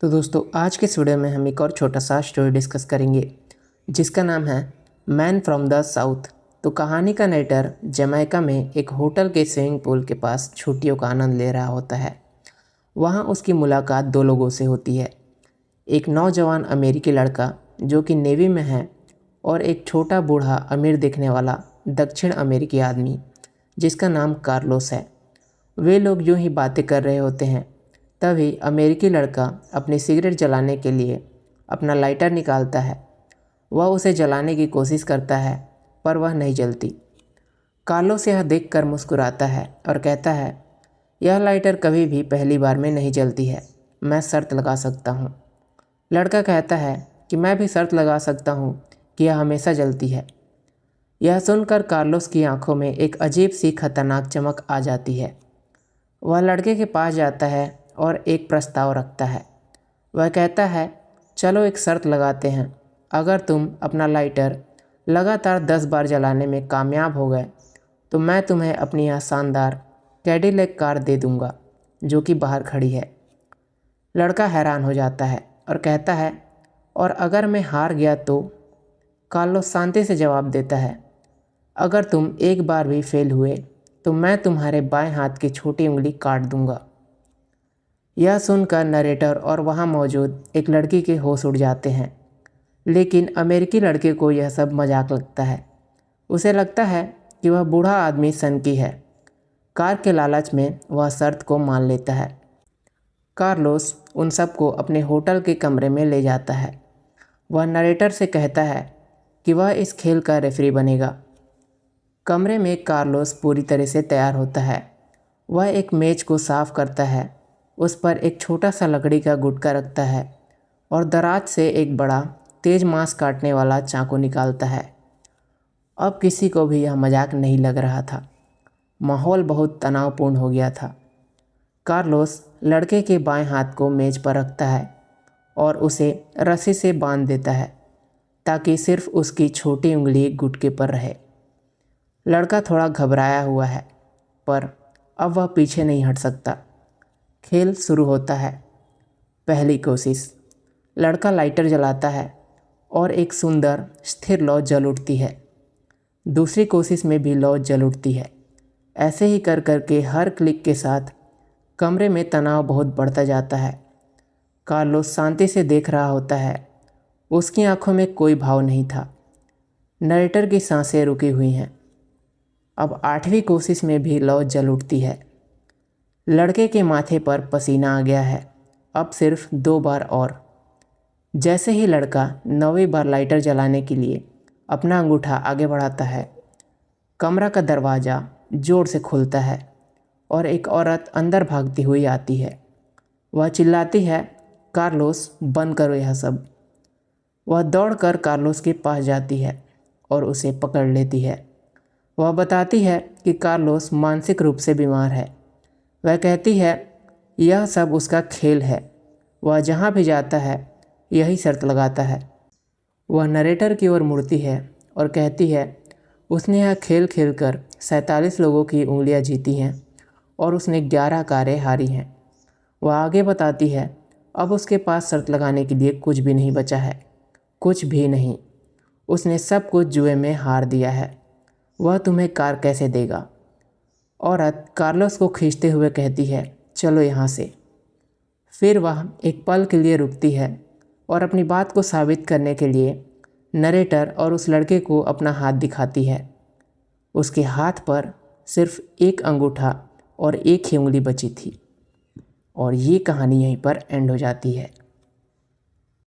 तो दोस्तों आज के इस वीडियो में हम एक और छोटा सा स्टोरी डिस्कस करेंगे जिसका नाम है मैन फ्रॉम द साउथ। तो कहानी का नरेटर जमैका में एक होटल के स्विमिंग पूल के पास छुट्टियों का आनंद ले रहा होता है। वहाँ उसकी मुलाकात दो लोगों से होती है, एक नौजवान अमेरिकी लड़का जो कि नेवी में है और एक छोटा बूढ़ा अमीर दिखने वाला दक्षिण अमेरिकी आदमी जिसका नाम कार्लोस है। वे लोग यूं ही बातें कर रहे होते हैं, तभी अमेरिकी लड़का अपनी सिगरेट जलाने के लिए अपना लाइटर निकालता है। वह उसे जलाने की कोशिश करता है पर वह नहीं जलती। कार्लोस यह देखकर मुस्कुराता है और कहता है, यह लाइटर कभी भी पहली बार में नहीं जलती है, मैं शर्त लगा सकता हूँ। लड़का कहता है कि मैं भी शर्त लगा सकता हूँ कि यह हमेशा जलती है। यह सुनकर कार्लोस की आंखों में एक अजीब सी खतरनाक चमक आ जाती है। वह लड़के के पास जाता है और एक प्रस्ताव रखता है। वह कहता है, चलो एक शर्त लगाते हैं, अगर तुम अपना लाइटर लगातार 10 बार जलाने में कामयाब हो गए तो मैं तुम्हें अपनी यह शानदार कैडिलैक कार दे दूंगा जो कि बाहर खड़ी है। लड़का हैरान हो जाता है और कहता है, और अगर मैं हार गया तो? कार्लोस शांति से जवाब देता है, अगर तुम एक बार भी फेल हुए तो मैं तुम्हारे बाएं हाथ की छोटी उंगली काट दूंगा। यह सुनकर नरेटर और वहाँ मौजूद एक लड़की के होश उड़ जाते हैं, लेकिन अमेरिकी लड़के को यह सब मजाक लगता है। उसे लगता है कि वह बूढ़ा आदमी सनकी है। कार के लालच में वह शर्त को मान लेता है। कार्लोस उन सबको अपने होटल के कमरे में ले जाता है। वह नरेटर से कहता है कि वह इस खेल का रेफरी बनेगा। कमरे में कार्लोस पूरी तरह से तैयार होता है। वह एक मेज को साफ करता है, उस पर एक छोटा सा लकड़ी का गुटका रखता है और दराज से एक बड़ा तेज मांस काटने वाला चाकू निकालता है। अब किसी को भी यह मजाक नहीं लग रहा था। माहौल बहुत तनावपूर्ण हो गया था। कार्लोस लड़के के बाएं हाथ को मेज पर रखता है और उसे रस्सी से बांध देता है ताकि सिर्फ उसकी छोटी उंगली गुटके पर रहे। लड़का थोड़ा घबराया हुआ है पर अब वह पीछे नहीं हट सकता। खेल शुरू होता है। पहली कोशिश, लड़का लाइटर जलाता है और एक सुंदर स्थिर लौ जल उठती है। दूसरी कोशिश में भी लौ जल उठती है। ऐसे ही कर करके हर क्लिक के साथ कमरे में तनाव बहुत बढ़ता जाता है। कार्लोस शांति से देख रहा होता है। उसकी आंखों में कोई भाव नहीं था। नरेटर की सांसें रुकी हुई हैं। अब 8वीं कोशिश में भी लौ जल उठती है। लड़के के माथे पर पसीना आ गया है। अब सिर्फ 2 बार और। जैसे ही लड़का 9वीं बार लाइटर जलाने के लिए अपना अंगूठा आगे बढ़ाता है, कमरा का दरवाज़ा ज़ोर से खुलता है और एक औरत अंदर भागती हुई आती है। वह चिल्लाती है, कार्लोस बंद करो यह सब। वह दौड़कर कार्लोस के पास जाती है और उसे पकड़ लेती है। वह बताती है कि कार्लोस मानसिक रूप से बीमार है। वह कहती है यह सब उसका खेल है, वह जहाँ भी जाता है यही शर्त लगाता है। वह नरेटर की ओर मुड़ती है और कहती है, उसने यह खेल खेलकर 47 लोगों की उंगलियां जीती हैं और उसने 11 कारें हारी हैं। वह आगे बताती है, अब उसके पास शर्त लगाने के लिए कुछ भी नहीं बचा है, कुछ भी नहीं। उसने सब कुछ जुए में हार दिया है। वह तुम्हें कार कैसे देगा? औरत कार्लोस को खींचते हुए कहती है, चलो यहाँ से। फिर वह एक पल के लिए रुकती है और अपनी बात को साबित करने के लिए नरेटर और उस लड़के को अपना हाथ दिखाती है। उसके हाथ पर सिर्फ एक अंगूठा और एक ही उंगली बची थी। और ये कहानी यहीं पर एंड हो जाती है।